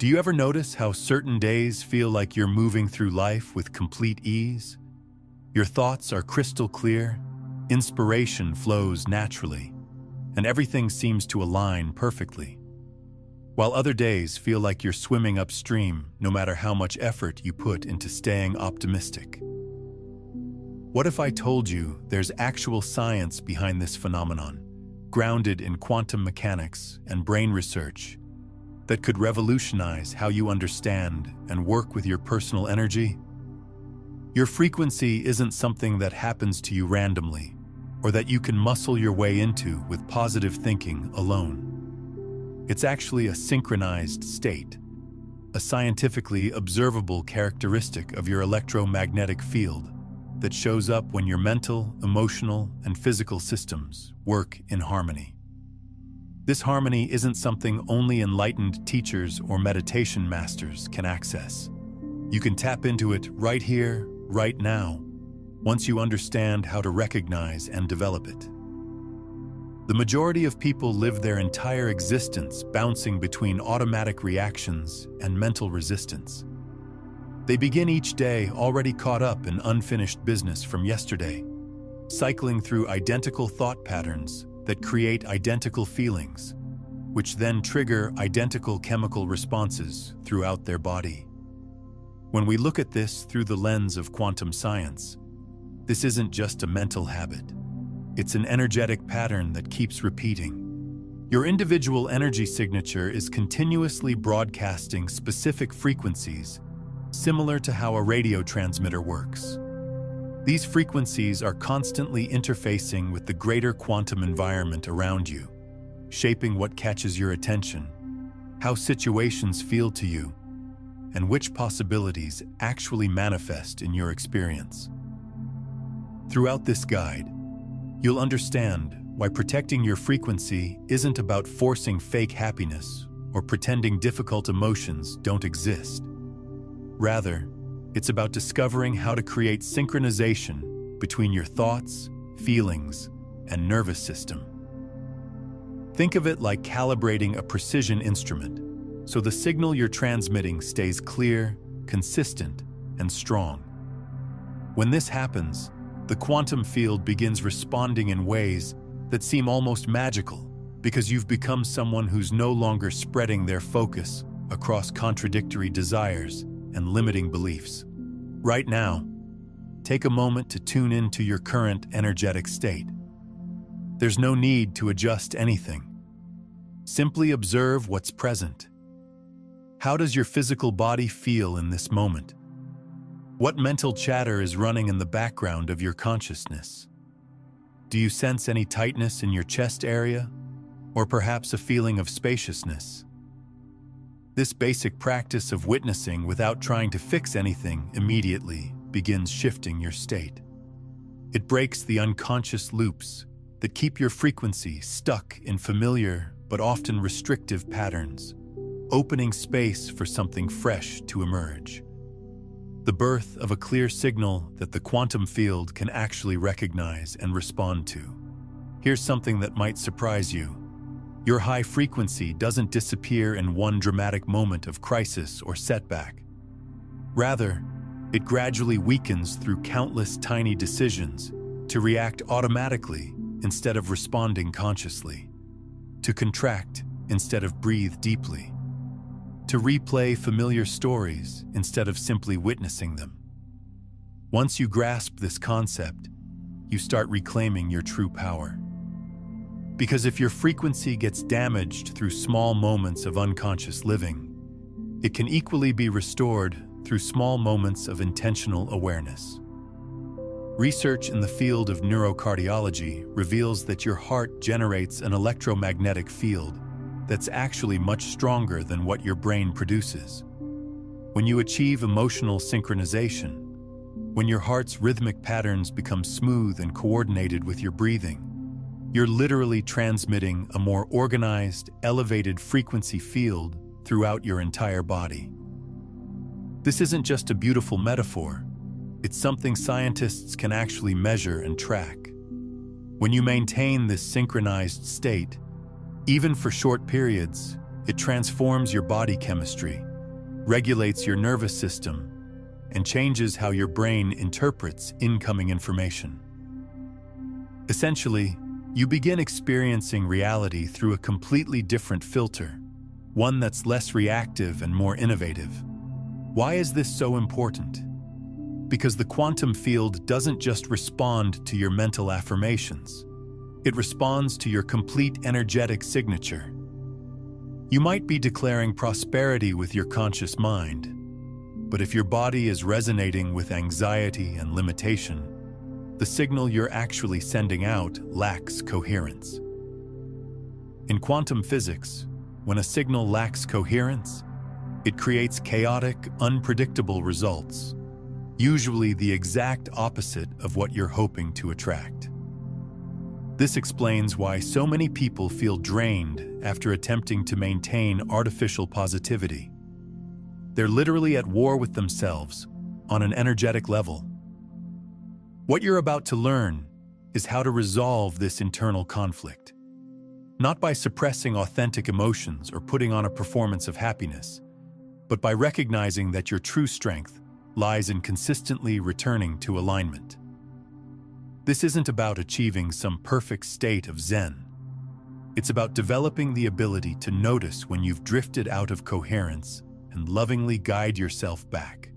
Do you ever notice how certain days feel like you're moving through life with complete ease? Your thoughts are crystal clear, inspiration flows naturally, and everything seems to align perfectly. While other days feel like you're swimming upstream no matter how much effort you put into staying optimistic. What if I told you there's actual science behind this phenomenon, grounded in quantum mechanics and brain research, that could revolutionize how you understand and work with your personal energy? Your frequency isn't something that happens to you randomly, or that you can muscle your way into with positive thinking alone. It's actually a synchronized state, a scientifically observable characteristic of your electromagnetic field that shows up when your mental, emotional, and physical systems work in harmony. This harmony isn't something only enlightened teachers or meditation masters can access. You can tap into it right here, right now, once you understand how to recognize and develop it. The majority of people live their entire existence bouncing between automatic reactions and mental resistance. They begin each day already caught up in unfinished business from yesterday, cycling through identical thought patterns that create identical feelings, which then trigger identical chemical responses throughout their body. When we look at this through the lens of quantum science, this isn't just a mental habit. It's an energetic pattern that keeps repeating. Your individual energy signature is continuously broadcasting specific frequencies, similar to how a radio transmitter works. These frequencies are constantly interfacing with the greater quantum environment around you, shaping what catches your attention, how situations feel to you, and which possibilities actually manifest in your experience. Throughout this guide, you'll understand why protecting your frequency isn't about forcing fake happiness or pretending difficult emotions don't exist. Rather, it's about discovering how to create synchronization between your thoughts, feelings, and nervous system. Think of it like calibrating a precision instrument, so the signal you're transmitting stays clear, consistent, and strong. When this happens, the quantum field begins responding in ways that seem almost magical, because you've become someone who's no longer spreading their focus across contradictory desires and limiting beliefs. Right now, take a moment to tune into your current energetic state. There's no need to adjust anything. Simply observe what's present. How does your physical body feel in this moment? What mental chatter is running in the background of your consciousness? Do you sense any tightness in your chest area, or perhaps a feeling of spaciousness? This basic practice of witnessing without trying to fix anything immediately begins shifting your state. It breaks the unconscious loops that keep your frequency stuck in familiar but often restrictive patterns, opening space for something fresh to emerge. The birth of a clear signal that the quantum field can actually recognize and respond to. Here's something that might surprise you. Your high frequency doesn't disappear in one dramatic moment of crisis or setback. Rather, it gradually weakens through countless tiny decisions to react automatically instead of responding consciously, to contract instead of breathe deeply, to replay familiar stories instead of simply witnessing them. Once you grasp this concept, you start reclaiming your true power. Because if your frequency gets damaged through small moments of unconscious living, it can equally be restored through small moments of intentional awareness. Research in the field of neurocardiology reveals that your heart generates an electromagnetic field that's actually much stronger than what your brain produces. When you achieve emotional synchronization, when your heart's rhythmic patterns become smooth and coordinated with your breathing, you're literally transmitting a more organized, elevated frequency field throughout your entire body. This isn't just a beautiful metaphor, it's something scientists can actually measure and track. When you maintain this synchronized state, even for short periods, it transforms your body chemistry, regulates your nervous system, and changes how your brain interprets incoming information. Essentially, you begin experiencing reality through a completely different filter, one that's less reactive and more innovative. Why is this so important? Because the quantum field doesn't just respond to your mental affirmations. It responds to your complete energetic signature. You might be declaring prosperity with your conscious mind, but if your body is resonating with anxiety and limitation, the signal you're actually sending out lacks coherence. In quantum physics, when a signal lacks coherence, it creates chaotic, unpredictable results, usually the exact opposite of what you're hoping to attract. This explains why so many people feel drained after attempting to maintain artificial positivity. They're literally at war with themselves on an energetic level. What you're about to learn is how to resolve this internal conflict, not by suppressing authentic emotions or putting on a performance of happiness, but by recognizing that your true strength lies in consistently returning to alignment. This isn't about achieving some perfect state of Zen. It's about developing the ability to notice when you've drifted out of coherence and lovingly guide yourself back.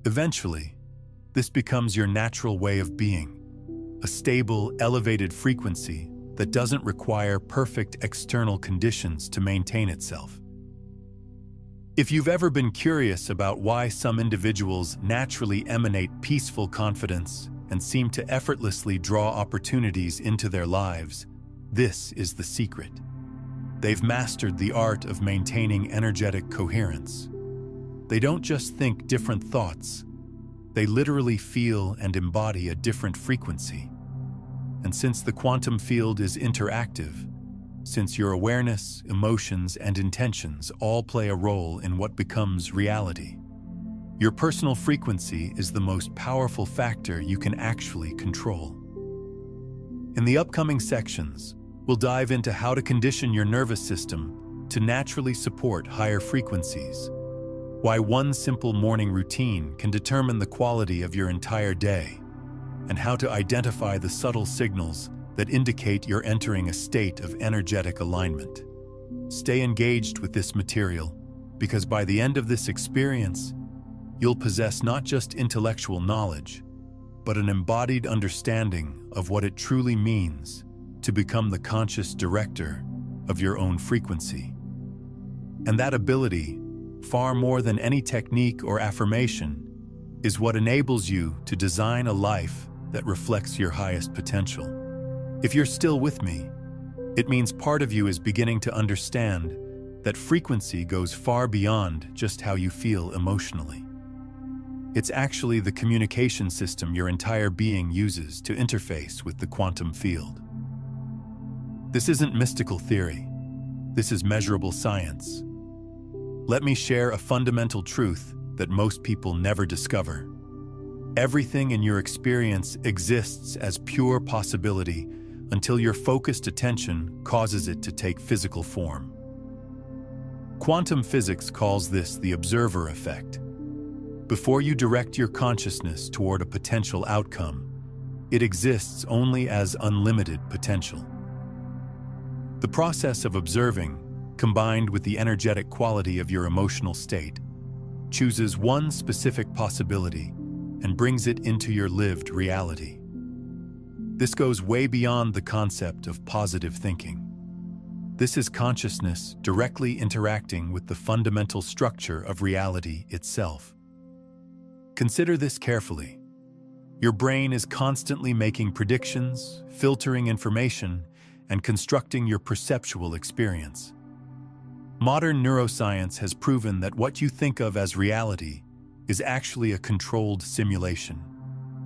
Eventually, this becomes your natural way of being, a stable, elevated frequency that doesn't require perfect external conditions to maintain itself. If you've ever been curious about why some individuals naturally emanate peaceful confidence and seem to effortlessly draw opportunities into their lives, this is the secret. They've mastered the art of maintaining energetic coherence. They don't just think different thoughts, they literally feel and embody a different frequency. And since the quantum field is interactive, since your awareness, emotions, and intentions all play a role in what becomes reality, your personal frequency is the most powerful factor you can actually control. In the upcoming sections, we'll dive into how to condition your nervous system to naturally support higher frequencies, why one simple morning routine can determine the quality of your entire day, and how to identify the subtle signals that indicate you're entering a state of energetic alignment. Stay engaged with this material, because by the end of this experience, you'll possess not just intellectual knowledge, but an embodied understanding of what it truly means to become the conscious director of your own frequency. And that ability, far more than any technique or affirmation, is what enables you to design a life that reflects your highest potential. If you're still with me, it means part of you is beginning to understand that frequency goes far beyond just how you feel emotionally. It's actually the communication system your entire being uses to interface with the quantum field. This isn't mystical theory. This is measurable science. Let me share a fundamental truth that most people never discover. Everything in your experience exists as pure possibility until your focused attention causes it to take physical form. Quantum physics calls this the observer effect. Before you direct your consciousness toward a potential outcome, it exists only as unlimited potential. The process of observing, combined with the energetic quality of your emotional state, chooses one specific possibility and brings it into your lived reality. This goes way beyond the concept of positive thinking. This is consciousness directly interacting with the fundamental structure of reality itself. Consider this carefully. Your brain is constantly making predictions, filtering information, and constructing your perceptual experience. Modern neuroscience has proven that what you think of as reality is actually a controlled simulation,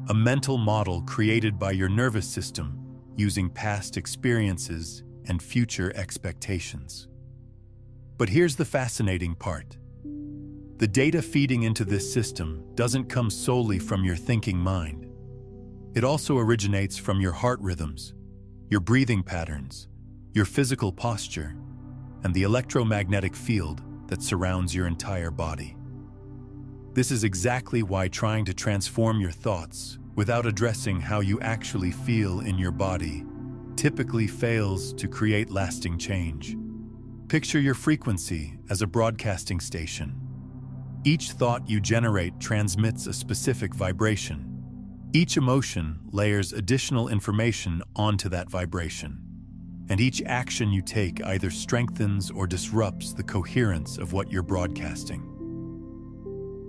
a mental model created by your nervous system using past experiences and future expectations. But here's the fascinating part. The data feeding into this system doesn't come solely from your thinking mind. It also originates from your heart rhythms, your breathing patterns, your physical posture, and the electromagnetic field that surrounds your entire body. This is exactly why trying to transform your thoughts without addressing how you actually feel in your body typically fails to create lasting change. Picture your frequency as a broadcasting station. Each thought you generate transmits a specific vibration. Each emotion layers additional information onto that vibration, and each action you take either strengthens or disrupts the coherence of what you're broadcasting.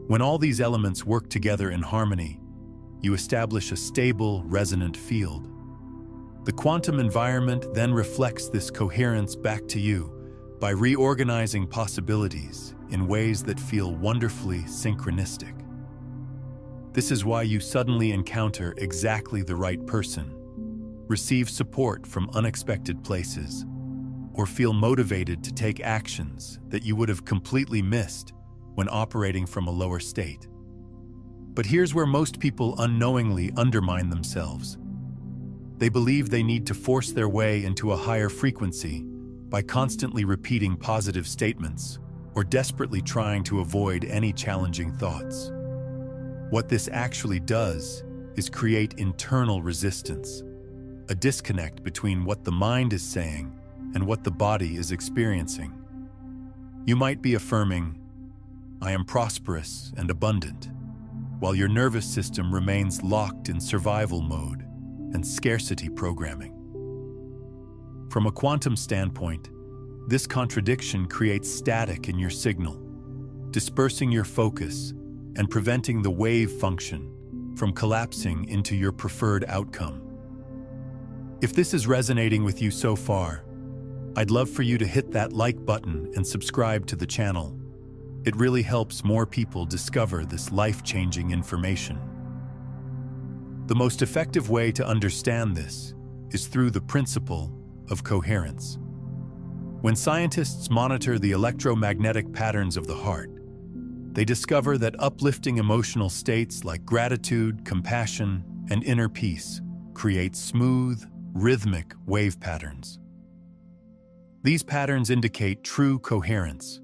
When all these elements work together in harmony, you establish a stable, resonant field. The quantum environment then reflects this coherence back to you by reorganizing possibilities in ways that feel wonderfully synchronistic. This is why you suddenly encounter exactly the right person, receive support from unexpected places, or feel motivated to take actions that you would have completely missed when operating from a lower state. But here's where most people unknowingly undermine themselves. They believe they need to force their way into a higher frequency by constantly repeating positive statements or desperately trying to avoid any challenging thoughts. What this actually does is create internal resistance, a disconnect between what the mind is saying and what the body is experiencing. You might be affirming, "I am prosperous and abundant," while your nervous system remains locked in survival mode and scarcity programming. From a quantum standpoint, this contradiction creates static in your signal, dispersing your focus and preventing the wave function from collapsing into your preferred outcome. If this is resonating with you so far, I'd love for you to hit that like button and subscribe to the channel. It really helps more people discover this life-changing information. The most effective way to understand this is through the principle of coherence. When scientists monitor the electromagnetic patterns of the heart, they discover that uplifting emotional states like gratitude, compassion, and inner peace create smooth, rhythmic wave patterns. These patterns indicate true coherence.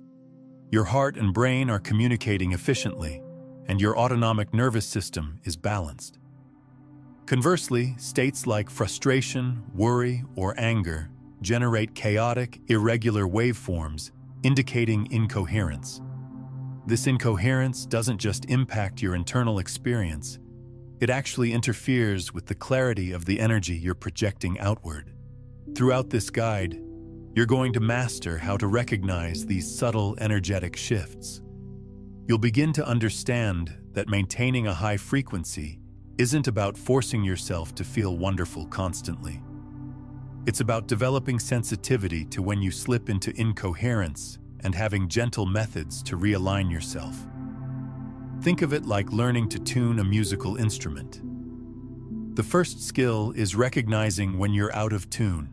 Your heart and brain are communicating efficiently, and your autonomic nervous system is balanced. Conversely, states like frustration, worry, or anger generate chaotic, irregular waveforms, indicating incoherence. This incoherence doesn't just impact your internal experience, it actually interferes with the clarity of the energy you're projecting outward. Throughout this guide, you're going to master how to recognize these subtle energetic shifts. You'll begin to understand that maintaining a high frequency isn't about forcing yourself to feel wonderful constantly. It's about developing sensitivity to when you slip into incoherence and having gentle methods to realign yourself. Think of it like learning to tune a musical instrument. The first skill is recognizing when you're out of tune.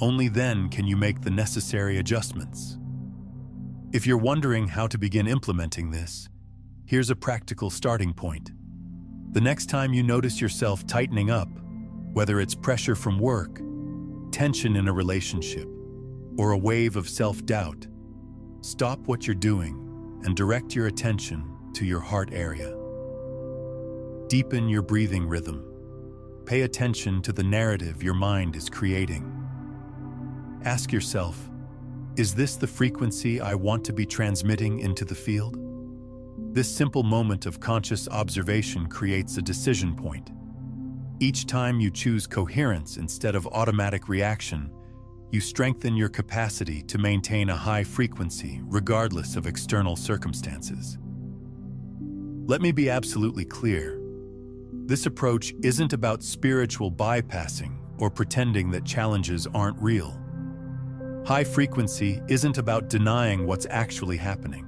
Only then can you make the necessary adjustments. If you're wondering how to begin implementing this, here's a practical starting point. The next time you notice yourself tightening up, whether it's pressure from work, tension in a relationship, or a wave of self-doubt, stop what you're doing and direct your attention to your heart area. Deepen your breathing rhythm. Pay attention to the narrative your mind is creating. Ask yourself, is this the frequency I want to be transmitting into the field? This simple moment of conscious observation creates a decision point. Each time you choose coherence instead of automatic reaction, you strengthen your capacity to maintain a high frequency regardless of external circumstances. Let me be absolutely clear. This approach isn't about spiritual bypassing or pretending that challenges aren't real. High frequency isn't about denying what's actually happening.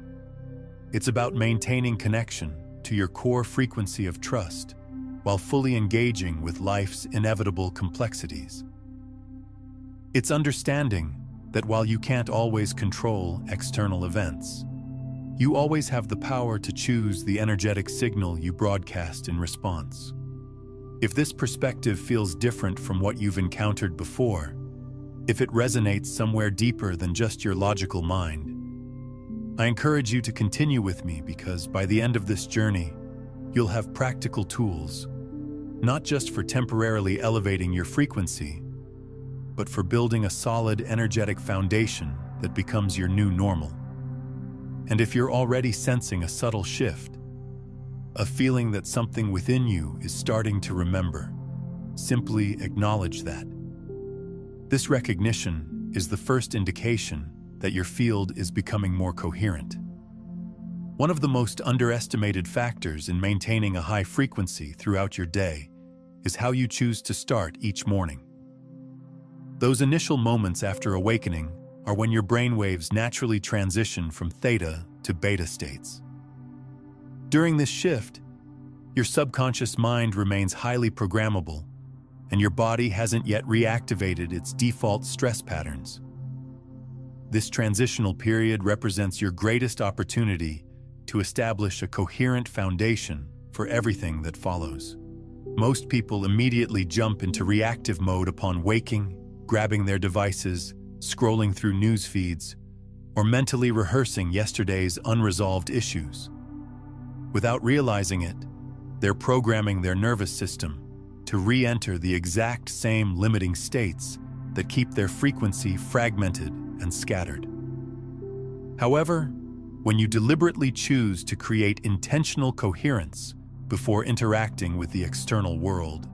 It's about maintaining connection to your core frequency of trust while fully engaging with life's inevitable complexities. It's understanding that while you can't always control external events, you always have the power to choose the energetic signal you broadcast in response. If this perspective feels different from what you've encountered before, if it resonates somewhere deeper than just your logical mind, I encourage you to continue with me because by the end of this journey, you'll have practical tools, not just for temporarily elevating your frequency, but for building a solid energetic foundation that becomes your new normal. And if you're already sensing a subtle shift, a feeling that something within you is starting to remember, simply acknowledge that. This recognition is the first indication that your field is becoming more coherent. One of the most underestimated factors in maintaining a high frequency throughout your day is how you choose to start each morning. Those initial moments after awakening are when your brainwaves naturally transition from theta to beta states. During this shift, your subconscious mind remains highly programmable, and your body hasn't yet reactivated its default stress patterns. This transitional period represents your greatest opportunity to establish a coherent foundation for everything that follows. Most people immediately jump into reactive mode upon waking, grabbing their devices, scrolling through news feeds, or mentally rehearsing yesterday's unresolved issues. Without realizing it, they're programming their nervous system to re-enter the exact same limiting states that keep their frequency fragmented and scattered. However, when you deliberately choose to create intentional coherence before interacting with the external world,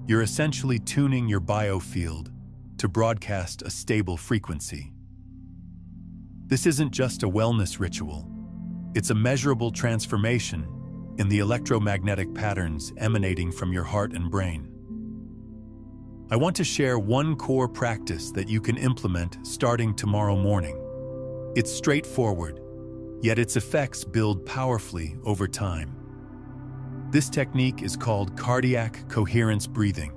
you're essentially tuning your biofield to broadcast a stable frequency. This isn't just a wellness ritual, it's a measurable transformation in the electromagnetic patterns emanating from your heart and brain. I want to share one core practice that you can implement starting tomorrow morning. It's straightforward, yet its effects build powerfully over time. This technique is called cardiac coherence breathing,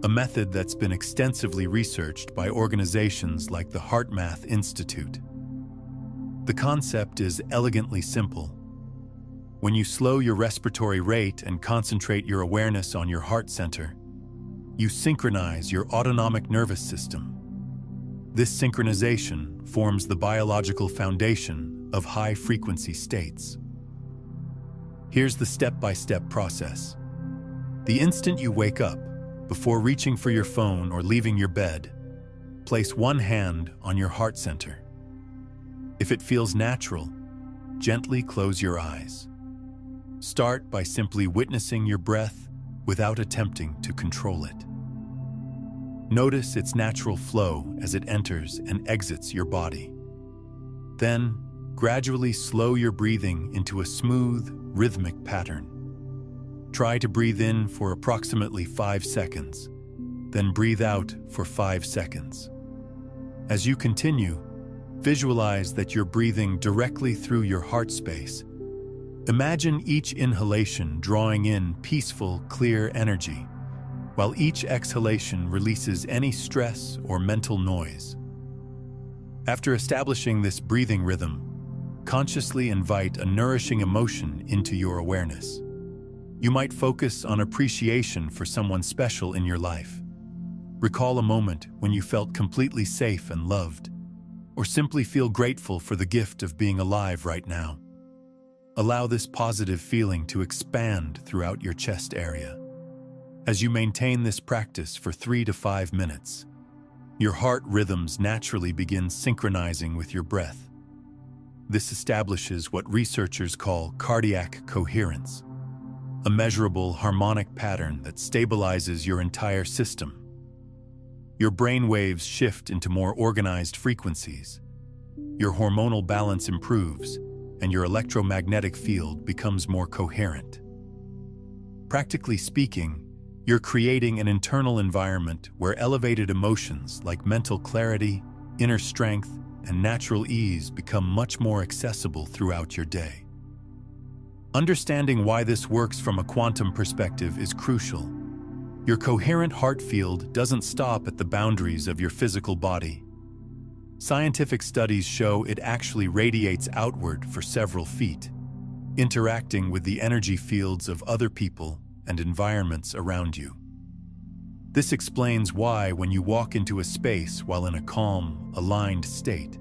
a method that's been extensively researched by organizations like the HeartMath Institute. The concept is elegantly simple. When you slow your respiratory rate and concentrate your awareness on your heart center, you synchronize your autonomic nervous system. This synchronization forms the biological foundation of high-frequency states. Here's the step-by-step process. The instant you wake up, before reaching for your phone or leaving your bed, place one hand on your heart center. If it feels natural, gently close your eyes. Start by simply witnessing your breath without attempting to control it. Notice its natural flow as it enters and exits your body. Then, gradually slow your breathing into a smooth, rhythmic pattern. Try to breathe in for approximately 5 seconds, then breathe out for 5 seconds. As you continue, visualize that you're breathing directly through your heart space. Imagine each inhalation drawing in peaceful, clear energy, while each exhalation releases any stress or mental noise. After establishing this breathing rhythm, consciously invite a nourishing emotion into your awareness. You might focus on appreciation for someone special in your life. Recall a moment when you felt completely safe and loved, or simply feel grateful for the gift of being alive right now. Allow this positive feeling to expand throughout your chest area. As you maintain this practice for 3 to 5 minutes, your heart rhythms naturally begin synchronizing with your breath. This establishes what researchers call cardiac coherence, a measurable harmonic pattern that stabilizes your entire system. Your brain waves shift into more organized frequencies, your hormonal balance improves, and your electromagnetic field becomes more coherent. Practically speaking, you're creating an internal environment where elevated emotions like mental clarity, inner strength, and natural ease become much more accessible throughout your day. Understanding why this works from a quantum perspective is crucial. Your coherent heart field doesn't stop at the boundaries of your physical body. Scientific studies show it actually radiates outward for several feet, interacting with the energy fields of other people and environments around you. This explains why when you walk into a space while in a calm, aligned state,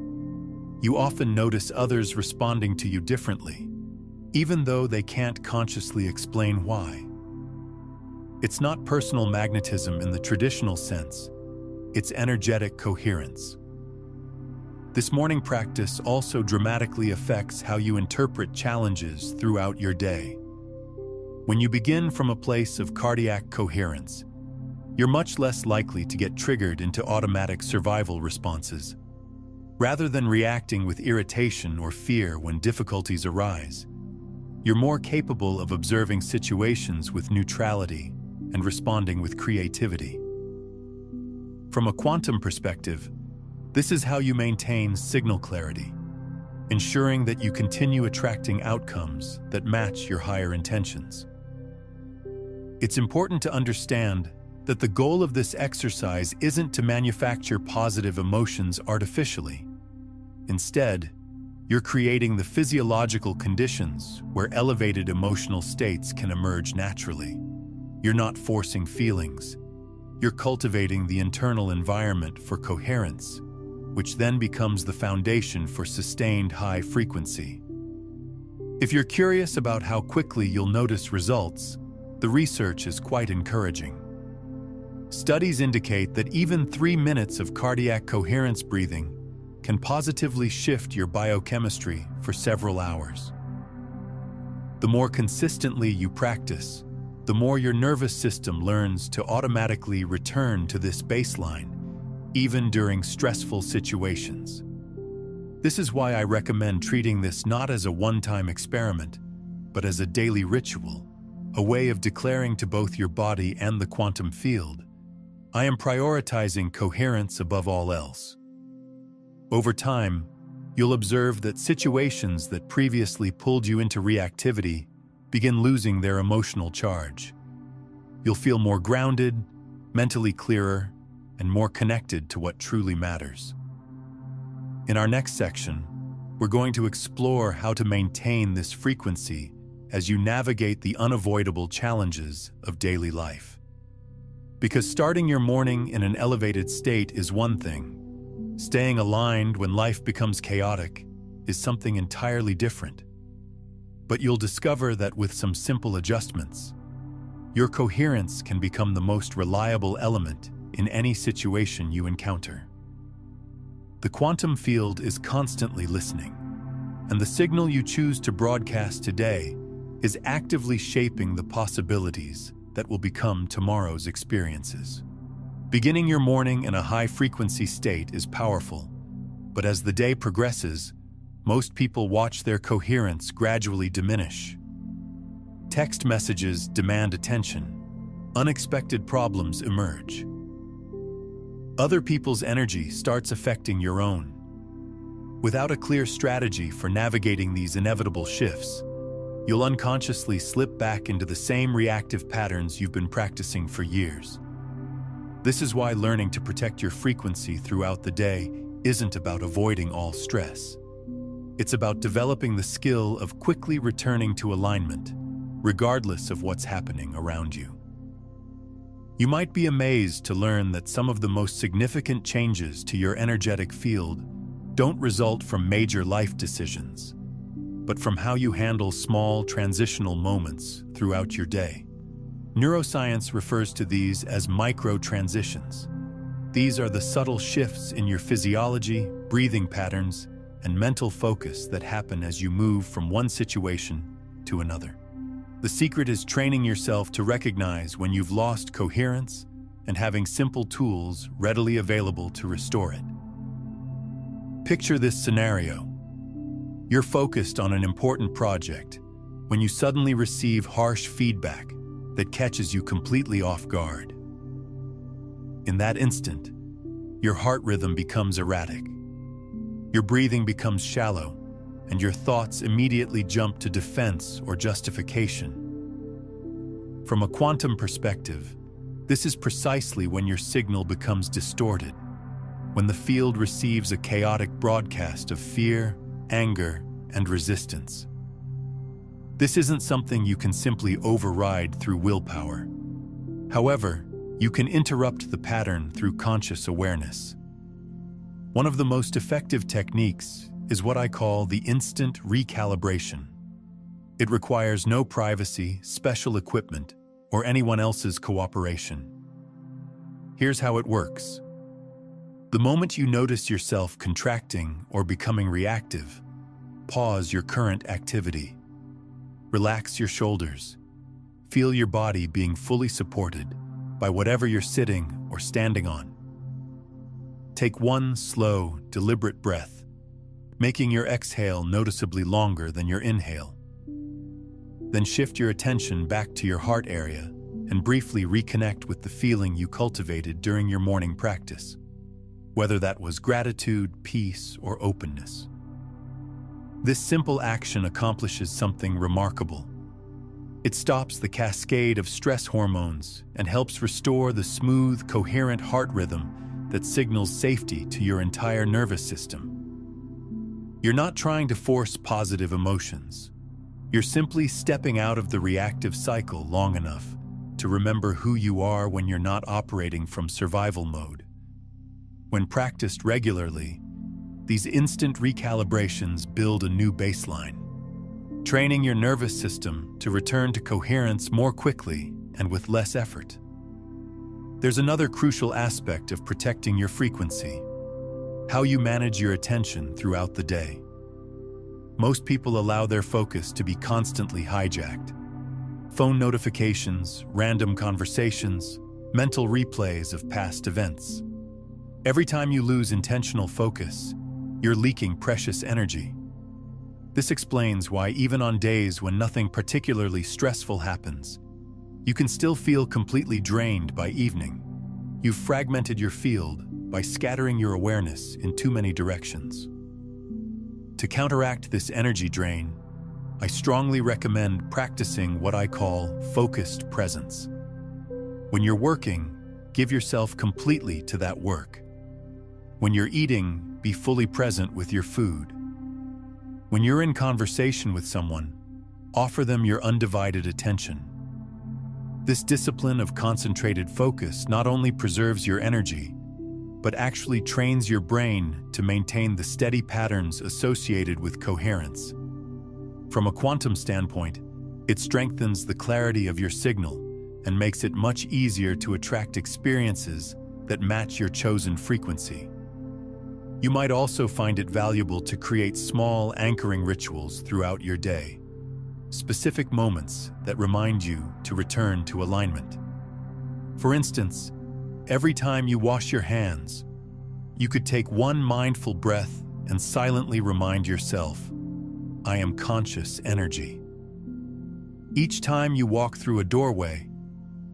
you often notice others responding to you differently, even though they can't consciously explain why. It's not personal magnetism in the traditional sense, it's energetic coherence. This morning practice also dramatically affects how you interpret challenges throughout your day. When you begin from a place of cardiac coherence, you're much less likely to get triggered into automatic survival responses. Rather than reacting with irritation or fear when difficulties arise, you're more capable of observing situations with neutrality and responding with creativity. From a quantum perspective, this is how you maintain signal clarity, ensuring that you continue attracting outcomes that match your higher intentions. It's important to understand that the goal of this exercise isn't to manufacture positive emotions artificially. Instead, you're creating the physiological conditions where elevated emotional states can emerge naturally. You're not forcing feelings. You're cultivating the internal environment for coherence, which then becomes the foundation for sustained high frequency. If you're curious about how quickly you'll notice results, the research is quite encouraging. Studies indicate that even 3 minutes of cardiac coherence breathing can positively shift your biochemistry for several hours. The more consistently you practice, the more your nervous system learns to automatically return to this baseline, even during stressful situations. This is why I recommend treating this not as a one-time experiment, but as a daily ritual, a way of declaring to both your body and the quantum field, I am prioritizing coherence above all else. Over time, you'll observe that situations that previously pulled you into reactivity begin losing their emotional charge. You'll feel more grounded, mentally clearer, and more connected to what truly matters. In our next section, we're going to explore how to maintain this frequency as you navigate the unavoidable challenges of daily life. Because starting your morning in an elevated state is one thing, staying aligned when life becomes chaotic is something entirely different. But you'll discover that with some simple adjustments, your coherence can become the most reliable element in any situation you encounter. The quantum field is constantly listening, and the signal you choose to broadcast today is actively shaping the possibilities that will become tomorrow's experiences. Beginning your morning in a high-frequency state is powerful, but as the day progresses, most people watch their coherence gradually diminish. Text messages demand attention. Unexpected problems emerge. Other people's energy starts affecting your own. Without a clear strategy for navigating these inevitable shifts, you'll unconsciously slip back into the same reactive patterns you've been practicing for years. This is why learning to protect your frequency throughout the day isn't about avoiding all stress. It's about developing the skill of quickly returning to alignment, regardless of what's happening around you. You might be amazed to learn that some of the most significant changes to your energetic field don't result from major life decisions, but from how you handle small transitional moments throughout your day. Neuroscience refers to these as micro-transitions. These are the subtle shifts in your physiology, breathing patterns, and mental focus that happen as you move from one situation to another. The secret is training yourself to recognize when you've lost coherence and having simple tools readily available to restore it. Picture this scenario. You're focused on an important project when you suddenly receive harsh feedback that catches you completely off guard. In that instant, your heart rhythm becomes erratic. Your breathing becomes shallow, and your thoughts immediately jump to defense or justification. From a quantum perspective, this is precisely when your signal becomes distorted, when the field receives a chaotic broadcast of fear, anger, and resistance. This isn't something you can simply override through willpower. However, you can interrupt the pattern through conscious awareness. One of the most effective techniques is what I call the instant recalibration. It requires no privacy, special equipment, or anyone else's cooperation. Here's how it works. The moment you notice yourself contracting or becoming reactive, pause your current activity. Relax your shoulders. Feel your body being fully supported by whatever you're sitting or standing on. Take one slow, deliberate breath, making your exhale noticeably longer than your inhale. Then shift your attention back to your heart area and briefly reconnect with the feeling you cultivated during your morning practice, whether that was gratitude, peace, or openness. This simple action accomplishes something remarkable. It stops the cascade of stress hormones and helps restore the smooth, coherent heart rhythm that signals safety to your entire nervous system. You're not trying to force positive emotions. You're simply stepping out of the reactive cycle long enough to remember who you are when you're not operating from survival mode. When practiced regularly, these instant recalibrations build a new baseline, training your nervous system to return to coherence more quickly and with less effort. There's another crucial aspect of protecting your frequency: how you manage your attention throughout the day. Most people allow their focus to be constantly hijacked. Phone notifications, random conversations, mental replays of past events. Every time you lose intentional focus, you're leaking precious energy. This explains why even on days when nothing particularly stressful happens, you can still feel completely drained by evening. You've fragmented your field by scattering your awareness in too many directions. To counteract this energy drain, I strongly recommend practicing what I call focused presence. When you're working, give yourself completely to that work. When you're eating, be fully present with your food. When you're in conversation with someone, offer them your undivided attention. This discipline of concentrated focus not only preserves your energy, but actually trains your brain to maintain the steady patterns associated with coherence. From a quantum standpoint, it strengthens the clarity of your signal and makes it much easier to attract experiences that match your chosen frequency. You might also find it valuable to create small anchoring rituals throughout your day, specific moments that remind you to return to alignment. For instance, every time you wash your hands, you could take one mindful breath and silently remind yourself, "I am conscious energy." Each time you walk through a doorway,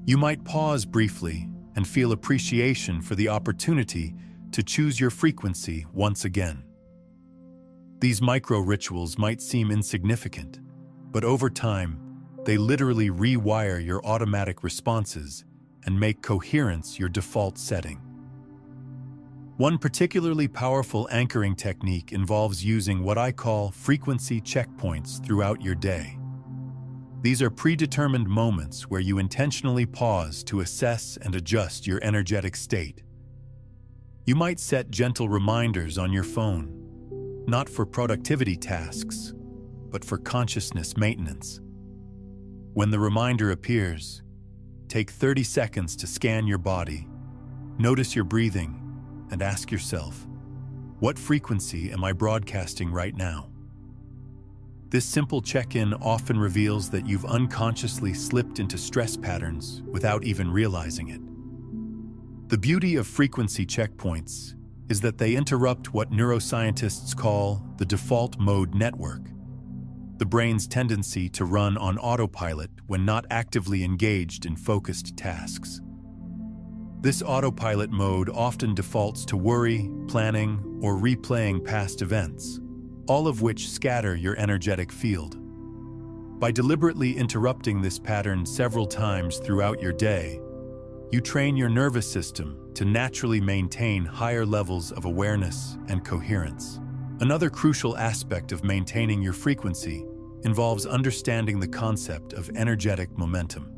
you might pause briefly and feel appreciation for the opportunity to choose your frequency once again. These micro-rituals might seem insignificant, but over time, they literally rewire your automatic responses and make coherence your default setting. One particularly powerful anchoring technique involves using what I call frequency checkpoints throughout your day. These are predetermined moments where you intentionally pause to assess and adjust your energetic state. You might set gentle reminders on your phone, not for productivity tasks, but for consciousness maintenance. When the reminder appears, take 30 seconds to scan your body, notice your breathing, and ask yourself, what frequency am I broadcasting right now? This simple check-in often reveals that you've unconsciously slipped into stress patterns without even realizing it. The beauty of frequency checkpoints is that they interrupt what neuroscientists call the default mode network, the brain's tendency to run on autopilot when not actively engaged in focused tasks. This autopilot mode often defaults to worry, planning, or replaying past events, all of which scatter your energetic field. By deliberately interrupting this pattern several times throughout your day, you train your nervous system to naturally maintain higher levels of awareness and coherence. Another crucial aspect of maintaining your frequency involves understanding the concept of energetic momentum.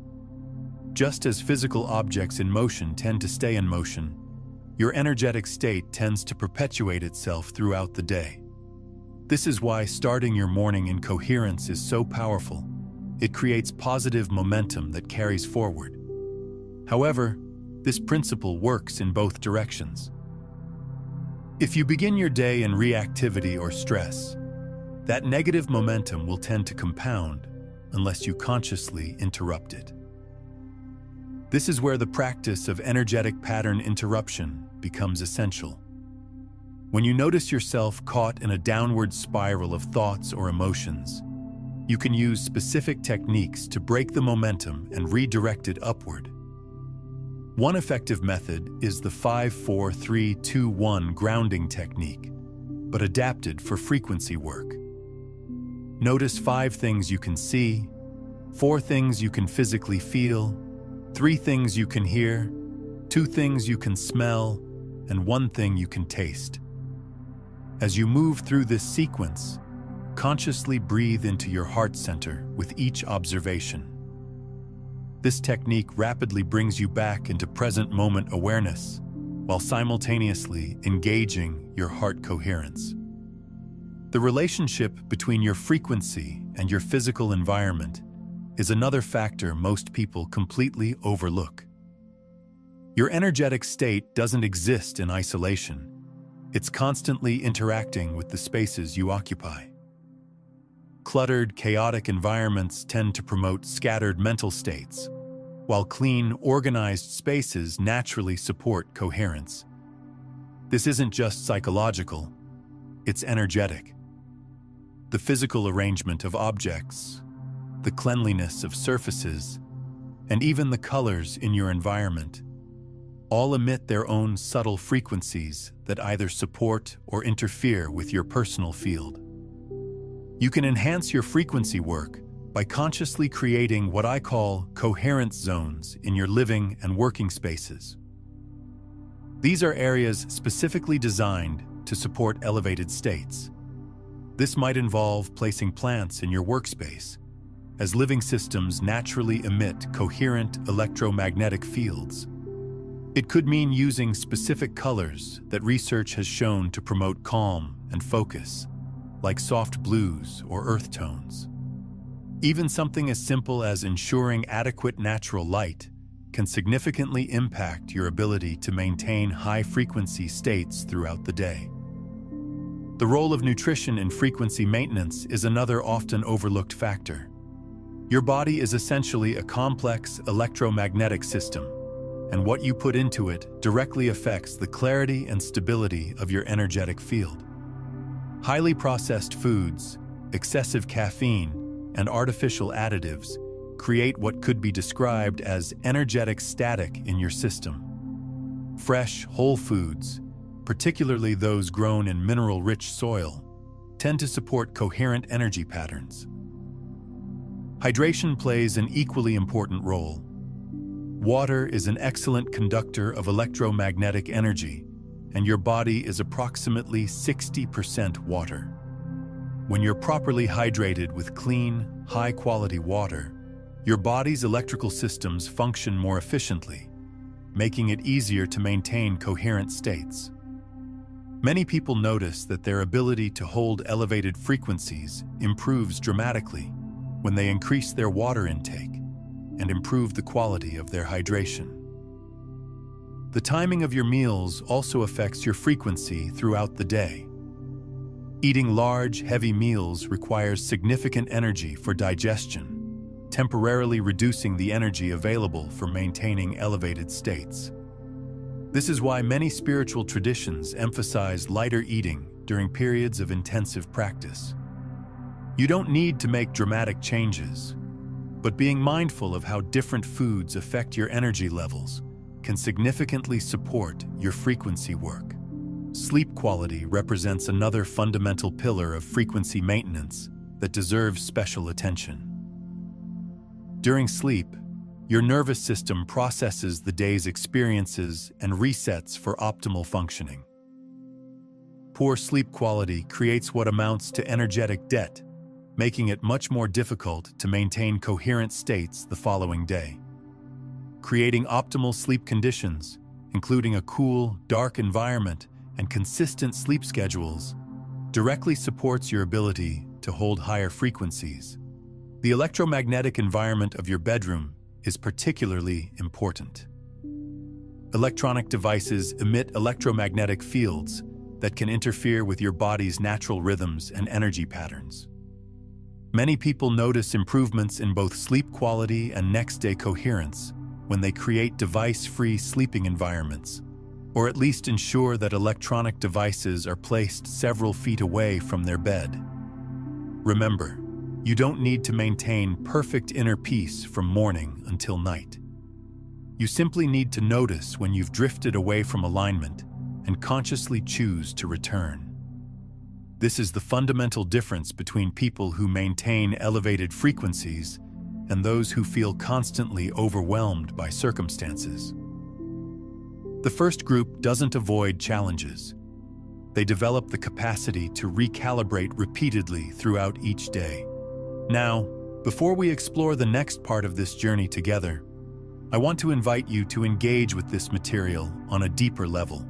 Just as physical objects in motion tend to stay in motion, your energetic state tends to perpetuate itself throughout the day. This is why starting your morning in coherence is so powerful. It creates positive momentum that carries forward. However, this principle works in both directions. If you begin your day in reactivity or stress, that negative momentum will tend to compound unless you consciously interrupt it. This is where the practice of energetic pattern interruption becomes essential. When you notice yourself caught in a downward spiral of thoughts or emotions, you can use specific techniques to break the momentum and redirect it upward. One effective method is the 5-4-3-2-1 grounding technique, but adapted for frequency work. Notice 5 things you can see, 4 things you can physically feel, 3 things you can hear, 2 things you can smell, and 1 thing you can taste. As you move through this sequence, consciously breathe into your heart center with each observation. This technique rapidly brings you back into present moment awareness, while simultaneously engaging your heart coherence. The relationship between your frequency and your physical environment is another factor most people completely overlook. Your energetic state doesn't exist in isolation. It's constantly interacting with the spaces you occupy. Cluttered, chaotic environments tend to promote scattered mental states, while clean, organized spaces naturally support coherence. This isn't just psychological, it's energetic. The physical arrangement of objects, the cleanliness of surfaces, and even the colors in your environment all emit their own subtle frequencies that either support or interfere with your personal field. You can enhance your frequency work by consciously creating what I call coherence zones in your living and working spaces. These are areas specifically designed to support elevated states. This might involve placing plants in your workspace, as living systems naturally emit coherent electromagnetic fields. It could mean using specific colors that research has shown to promote calm and focus, like soft blues or earth tones. Even something as simple as ensuring adequate natural light can significantly impact your ability to maintain high-frequency states throughout the day. The role of nutrition in frequency maintenance is another often overlooked factor. Your body is essentially a complex electromagnetic system, and what you put into it directly affects the clarity and stability of your energetic field. Highly processed foods, excessive caffeine, and artificial additives create what could be described as energetic static in your system. Fresh, whole foods, particularly those grown in mineral-rich soil, tend to support coherent energy patterns. Hydration plays an equally important role. Water is an excellent conductor of electromagnetic energy, and your body is approximately 60% water. When you're properly hydrated with clean, high-quality water, your body's electrical systems function more efficiently, making it easier to maintain coherent states. Many people notice that their ability to hold elevated frequencies improves dramatically when they increase their water intake and improve the quality of their hydration. The timing of your meals also affects your frequency throughout the day. Eating large, heavy meals requires significant energy for digestion, temporarily reducing the energy available for maintaining elevated states. This is why many spiritual traditions emphasize lighter eating during periods of intensive practice. You don't need to make dramatic changes, but being mindful of how different foods affect your energy levels can significantly support your frequency work. Sleep quality represents another fundamental pillar of frequency maintenance that deserves special attention. During sleep, your nervous system processes the day's experiences and resets for optimal functioning. Poor sleep quality creates what amounts to energetic debt, making it much more difficult to maintain coherent states the following day. Creating optimal sleep conditions, including a cool, dark environment and consistent sleep schedules, directly supports your ability to hold higher frequencies. The electromagnetic environment of your bedroom is particularly important. Electronic devices emit electromagnetic fields that can interfere with your body's natural rhythms and energy patterns. Many people notice improvements in both sleep quality and next-day coherence when they create device-free sleeping environments, or at least ensure that electronic devices are placed several feet away from their bed. Remember, you don't need to maintain perfect inner peace from morning until night. You simply need to notice when you've drifted away from alignment and consciously choose to return. This is the fundamental difference between people who maintain elevated frequencies and those who feel constantly overwhelmed by circumstances. The first group doesn't avoid challenges. They develop the capacity to recalibrate repeatedly throughout each day. Now, before we explore the next part of this journey together, I want to invite you to engage with this material on a deeper level.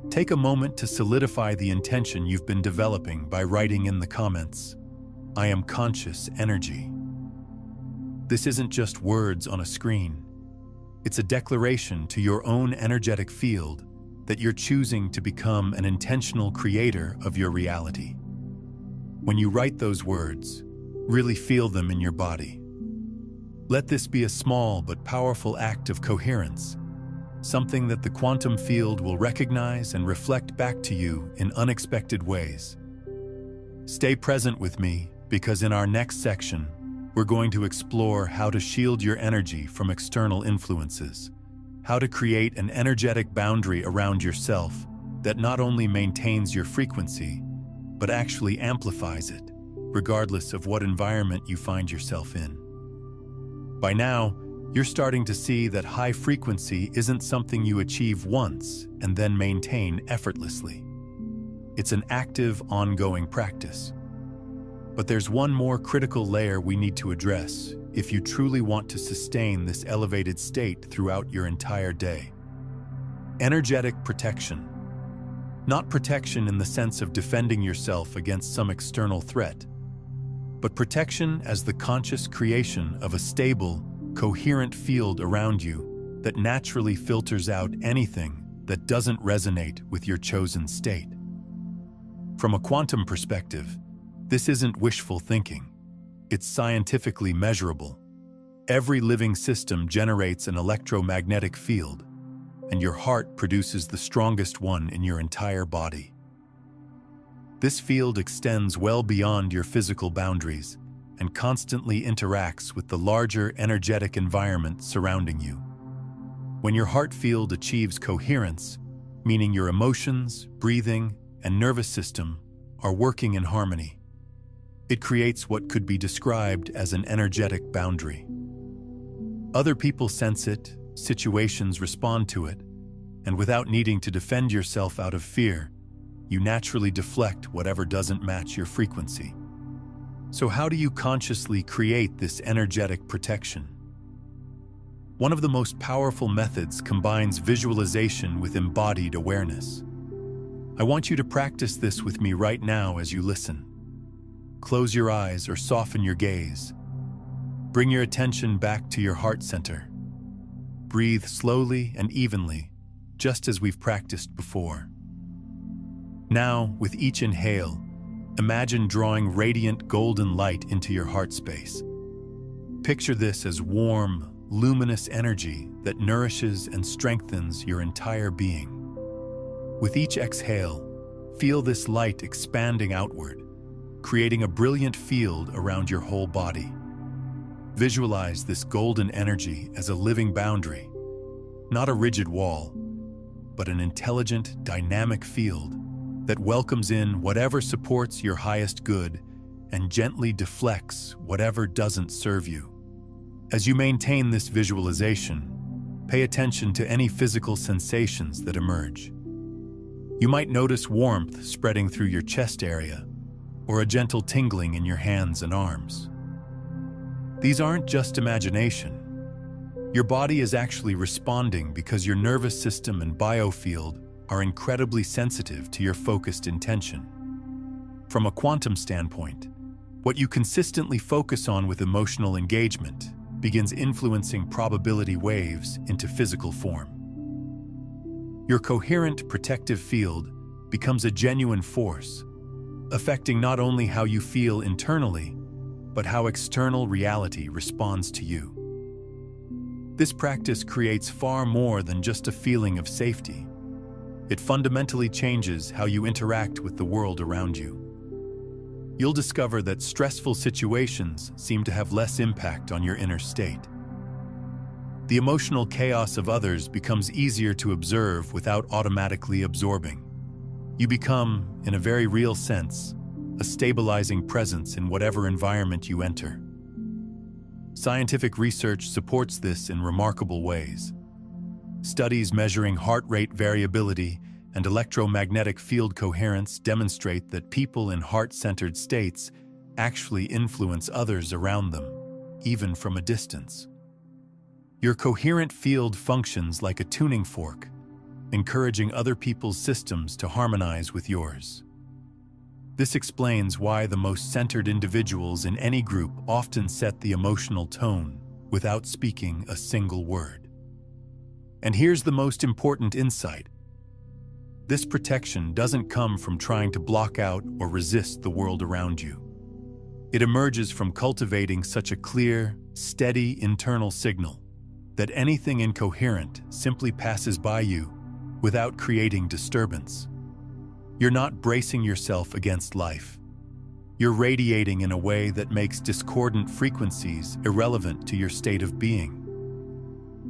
Take a moment to solidify the intention you've been developing by writing in the comments, "I am conscious energy." This isn't just words on a screen. It's a declaration to your own energetic field that you're choosing to become an intentional creator of your reality. When you write those words, really feel them in your body. Let this be a small but powerful act of coherence, something that the quantum field will recognize and reflect back to you in unexpected ways. Stay present with me, because in our next section, we're going to explore how to shield your energy from external influences, how to create an energetic boundary around yourself that not only maintains your frequency, but actually amplifies it, regardless of what environment you find yourself in. By now, you're starting to see that high frequency isn't something you achieve once and then maintain effortlessly. It's an active, ongoing practice. But there's one more critical layer we need to address if you truly want to sustain this elevated state throughout your entire day. Energetic protection. Not protection in the sense of defending yourself against some external threat, but protection as the conscious creation of a stable, coherent field around you that naturally filters out anything that doesn't resonate with your chosen state. From a quantum perspective, this isn't wishful thinking. It's scientifically measurable. Every living system generates an electromagnetic field, and your heart produces the strongest one in your entire body. This field extends well beyond your physical boundaries and constantly interacts with the larger energetic environment surrounding you. When your heart field achieves coherence, meaning your emotions, breathing, and nervous system are working in harmony, it creates what could be described as an energetic boundary. Other people sense it, situations respond to it, and without needing to defend yourself out of fear, you naturally deflect whatever doesn't match your frequency. So how do you consciously create this energetic protection? One of the most powerful methods combines visualization with embodied awareness. I want you to practice this with me right now as you listen. Close your eyes or soften your gaze. Bring your attention back to your heart center. Breathe slowly and evenly, just as we've practiced before. Now, with each inhale, imagine drawing radiant golden light into your heart space. Picture this as warm, luminous energy that nourishes and strengthens your entire being. With each exhale, feel this light expanding outward, creating a brilliant field around your whole body. Visualize this golden energy as a living boundary, not a rigid wall, but an intelligent, dynamic field that welcomes in whatever supports your highest good and gently deflects whatever doesn't serve you. As you maintain this visualization, pay attention to any physical sensations that emerge. You might notice warmth spreading through your chest area, or a gentle tingling in your hands and arms. These aren't just imagination. Your body is actually responding because your nervous system and biofield are incredibly sensitive to your focused intention. From a quantum standpoint, what you consistently focus on with emotional engagement begins influencing probability waves into physical form. Your coherent protective field becomes a genuine force, affecting not only how you feel internally, but how external reality responds to you. This practice creates far more than just a feeling of safety. It fundamentally changes how you interact with the world around you. You'll discover that stressful situations seem to have less impact on your inner state. The emotional chaos of others becomes easier to observe without automatically absorbing. You become, in a very real sense, a stabilizing presence in whatever environment you enter. Scientific research supports this in remarkable ways. Studies measuring heart rate variability and electromagnetic field coherence demonstrate that people in heart-centered states actually influence others around them, even from a distance. Your coherent field functions like a tuning fork, encouraging other people's systems to harmonize with yours. This explains why the most centered individuals in any group often set the emotional tone without speaking a single word. And here's the most important insight. This protection doesn't come from trying to block out or resist the world around you. It emerges from cultivating such a clear, steady internal signal that anything incoherent simply passes by you without creating disturbance. You're not bracing yourself against life. You're radiating in a way that makes discordant frequencies irrelevant to your state of being.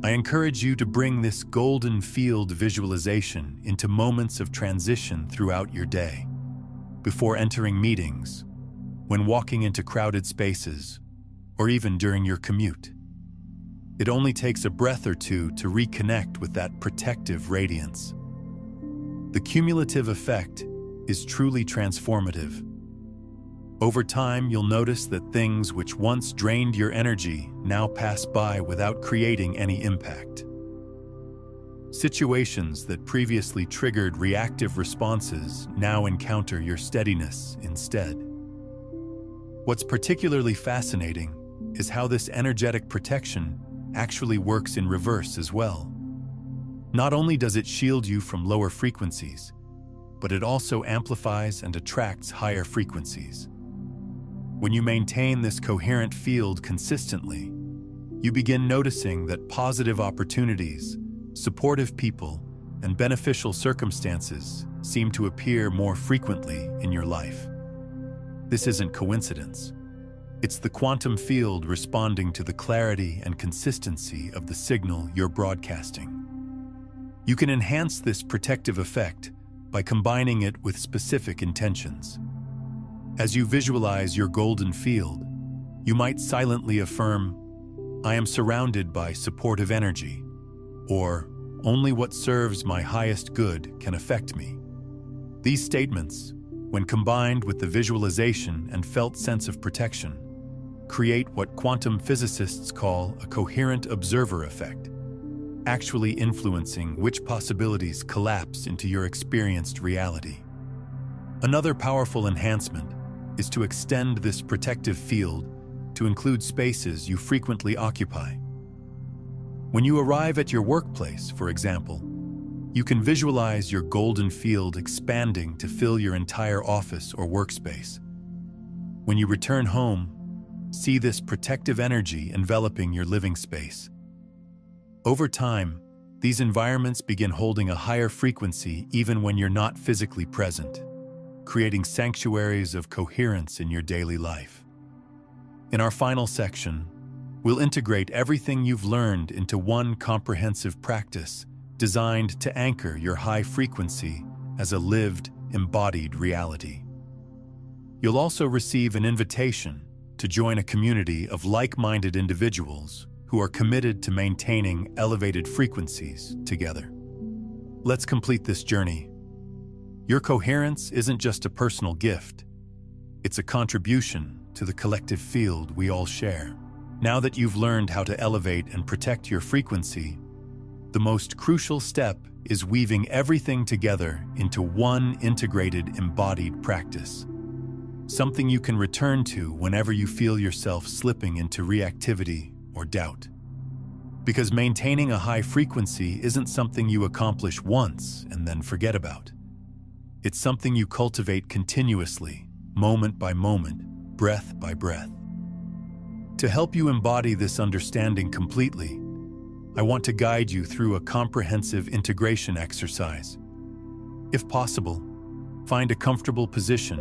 I encourage you to bring this golden field visualization into moments of transition throughout your day, before entering meetings, when walking into crowded spaces, or even during your commute. It only takes a breath or two to reconnect with that protective radiance. The cumulative effect is truly transformative. Over time, you'll notice that things which once drained your energy now pass by without creating any impact. Situations that previously triggered reactive responses now encounter your steadiness instead. What's particularly fascinating is how this energetic protection actually works in reverse as well. Not only does it shield you from lower frequencies, but it also amplifies and attracts higher frequencies. When you maintain this coherent field consistently, you begin noticing that positive opportunities, supportive people, and beneficial circumstances seem to appear more frequently in your life. This isn't coincidence. It's the quantum field responding to the clarity and consistency of the signal you're broadcasting. You can enhance this protective effect by combining it with specific intentions. As you visualize your golden field, you might silently affirm, "I am surrounded by supportive energy," or "Only what serves my highest good can affect me." These statements, when combined with the visualization and felt sense of protection, create what quantum physicists call a coherent observer effect, actually influencing which possibilities collapse into your experienced reality. Another powerful enhancement is to extend this protective field to include spaces you frequently occupy. When you arrive at your workplace, for example, you can visualize your golden field expanding to fill your entire office or workspace. When you return home, see this protective energy enveloping your living space. Over time, these environments begin holding a higher frequency even when you're not physically present, creating sanctuaries of coherence in your daily life. In our final section, we'll integrate everything you've learned into one comprehensive practice designed to anchor your high frequency as a lived, embodied reality. You'll also receive an invitation to join a community of like-minded individuals who are committed to maintaining elevated frequencies together. Let's complete this journey. Your coherence isn't just a personal gift. It's a contribution to the collective field we all share. Now that you've learned how to elevate and protect your frequency, the most crucial step is weaving everything together into one integrated, embodied practice. something you can return to whenever you feel yourself slipping into reactivity or doubt. Because maintaining a high frequency isn't something you accomplish once and then forget about. It's something you cultivate continuously, moment by moment, breath by breath. To help you embody this understanding completely, I want to guide you through a comprehensive integration exercise. If possible, find a comfortable position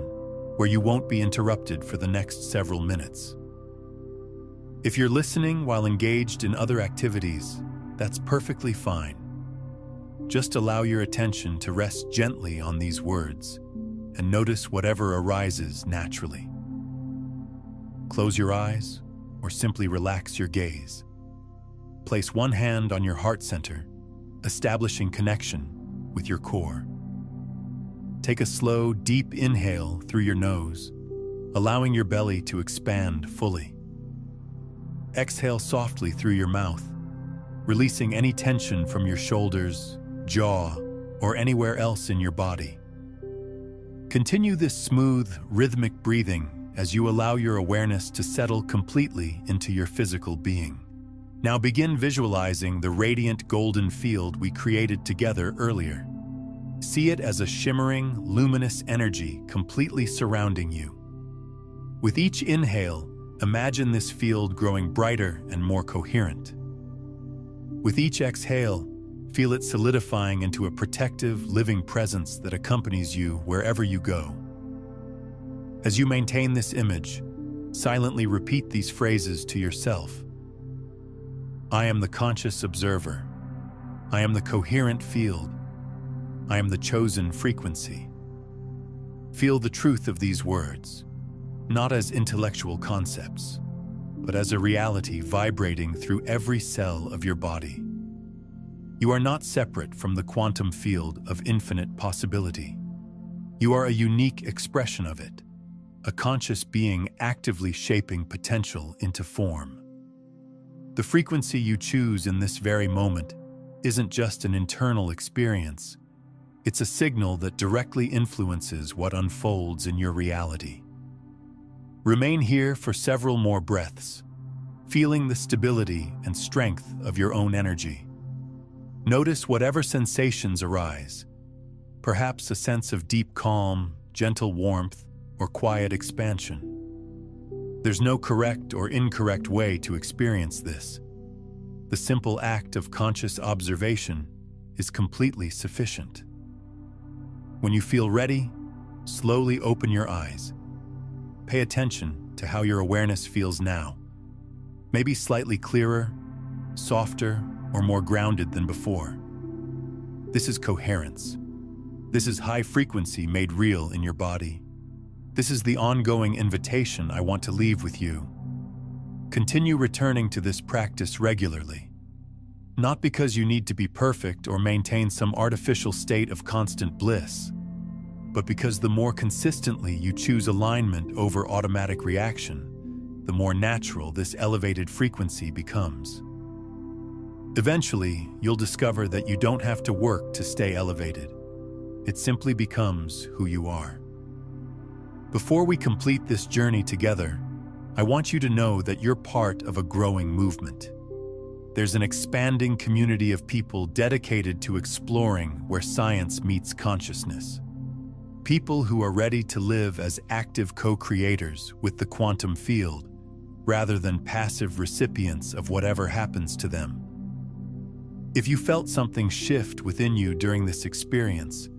where you won't be interrupted for the next several minutes. If you're listening while engaged in other activities, that's perfectly fine. Just allow your attention to rest gently on these words and notice whatever arises naturally. Close your eyes or simply relax your gaze. Place one hand on your heart center, establishing connection with your core. Take a slow, deep inhale through your nose, allowing your belly to expand fully. Exhale softly through your mouth, releasing any tension from your shoulders, jaw, or anywhere else in your body. Continue this smooth, rhythmic breathing as you allow your awareness to settle completely into your physical being. Now begin visualizing the radiant golden field we created together earlier. See it as a shimmering, luminous energy completely surrounding you. With each inhale, imagine this field growing brighter and more coherent. With each exhale, feel it solidifying into a protective, living presence that accompanies you wherever you go. As you maintain this image, silently repeat these phrases to yourself. I am the conscious observer. I am the coherent field. I am the chosen frequency. Feel the truth of these words, not as intellectual concepts, but as a reality vibrating through every cell of your body. You are not separate from the quantum field of infinite possibility. You are a unique expression of it, a conscious being actively shaping potential into form. The frequency you choose in this very moment isn't just an internal experience. It's a signal that directly influences what unfolds in your reality. Remain here for several more breaths, feeling the stability and strength of your own energy. Notice whatever sensations arise, perhaps a sense of deep calm, gentle warmth, or quiet expansion. There's no correct or incorrect way to experience this. The simple act of conscious observation is completely sufficient. When you feel ready, slowly open your eyes. Pay attention to how your awareness feels now. Maybe slightly clearer, softer, or more grounded than before. This is coherence. This is high frequency made real in your body. This is the ongoing invitation I want to leave with you. Continue returning to this practice regularly. Not because you need to be perfect or maintain some artificial state of constant bliss, but because the more consistently you choose alignment over automatic reaction, the more natural this elevated frequency becomes. Eventually, you'll discover that you don't have to work to stay elevated. It simply becomes who you are. Before we complete this journey together, I want you to know that you're part of a growing movement. There's an expanding community of people dedicated to exploring where science meets consciousness. People who are ready to live as active co-creators with the quantum field, rather than passive recipients of whatever happens to them. If you felt something shift within you during this experience,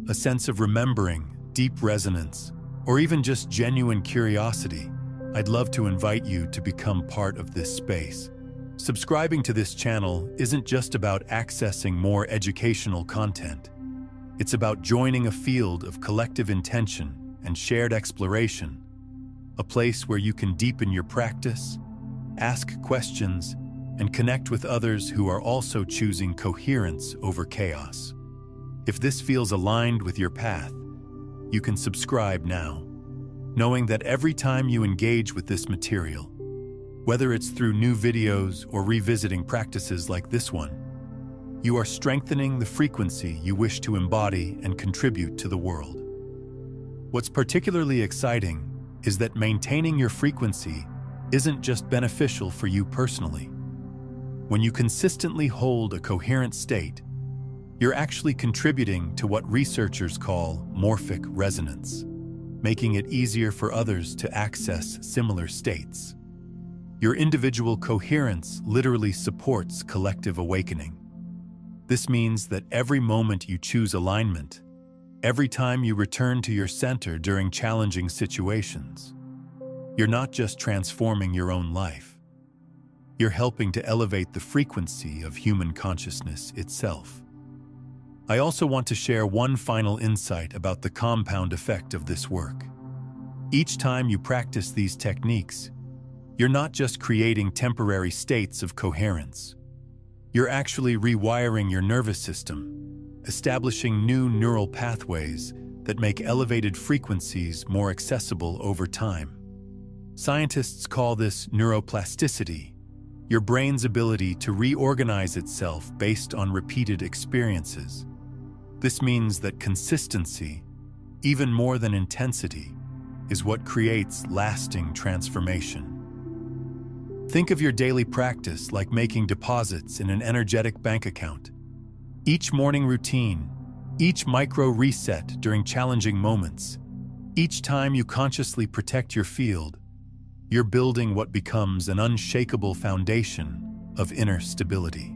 a sense of remembering, deep resonance, or even just genuine curiosity, I'd love to invite you to become part of this space. Subscribing to this channel isn't just about accessing more educational content. It's about joining a field of collective intention and shared exploration, a place where you can deepen your practice, ask questions, and connect with others who are also choosing coherence over chaos. If this feels aligned with your path, you can subscribe now, knowing that every time you engage with this material, whether it's through new videos or revisiting practices like this one, you are strengthening the frequency you wish to embody and contribute to the world. What's particularly exciting is that maintaining your frequency isn't just beneficial for you personally. When you consistently hold a coherent state, you're actually contributing to what researchers call morphic resonance, making it easier for others to access similar states. Your individual coherence literally supports collective awakening. This means that every moment you choose alignment, every time you return to your center during challenging situations, you're not just transforming your own life. You're helping to elevate the frequency of human consciousness itself. I also want to share one final insight about the compound effect of this work. Each time you practice these techniques, you're not just creating temporary states of coherence. You're actually rewiring your nervous system, establishing new neural pathways that make elevated frequencies more accessible over time. Scientists call this neuroplasticity, your brain's ability to reorganize itself based on repeated experiences. This means that consistency, even more than intensity, is what creates lasting transformation. Think of your daily practice like making deposits in an energetic bank account. Each morning routine, each micro reset during challenging moments, each time you consciously protect your field, you're building what becomes an unshakable foundation of inner stability.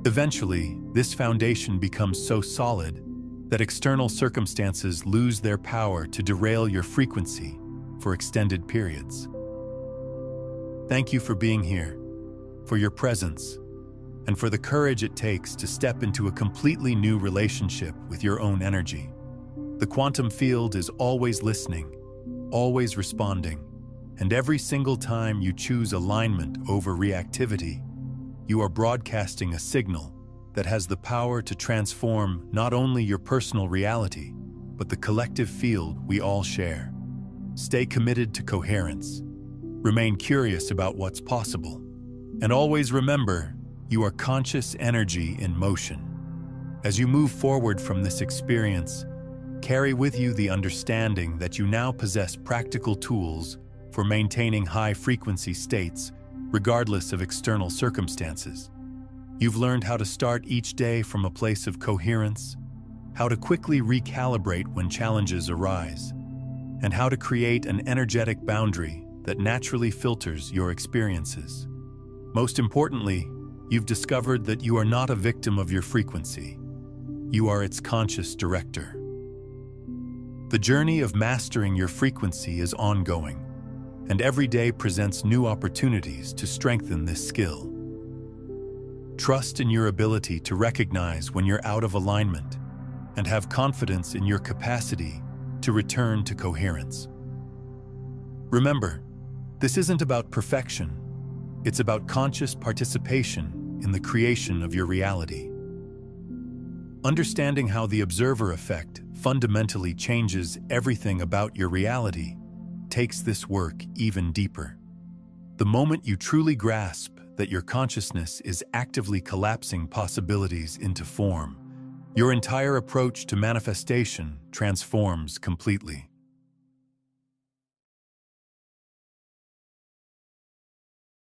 Eventually, this foundation becomes so solid that external circumstances lose their power to derail your frequency for extended periods. Thank you for being here, for your presence, and for the courage it takes to step into a completely new relationship with your own energy. The quantum field is always listening, always responding, and every single time you choose alignment over reactivity, you are broadcasting a signal that has the power to transform not only your personal reality, but the collective field we all share. Stay committed to coherence. Remain curious about what's possible. And always remember, you are conscious energy in motion. As you move forward from this experience, carry with you the understanding that you now possess practical tools for maintaining high-frequency states, regardless of external circumstances. You've learned how to start each day from a place of coherence, how to quickly recalibrate when challenges arise, and how to create an energetic boundary that naturally filters your experiences. Most importantly, you've discovered that you are not a victim of your frequency. You are its conscious director. The journey of mastering your frequency is ongoing, and every day presents new opportunities to strengthen this skill. Trust in your ability to recognize when you're out of alignment and have confidence in your capacity to return to coherence. Remember, this isn't about perfection. It's about conscious participation in the creation of your reality. Understanding how the observer effect fundamentally changes everything about your reality takes this work even deeper. The moment you truly grasp that your consciousness is actively collapsing possibilities into form, your entire approach to manifestation transforms completely.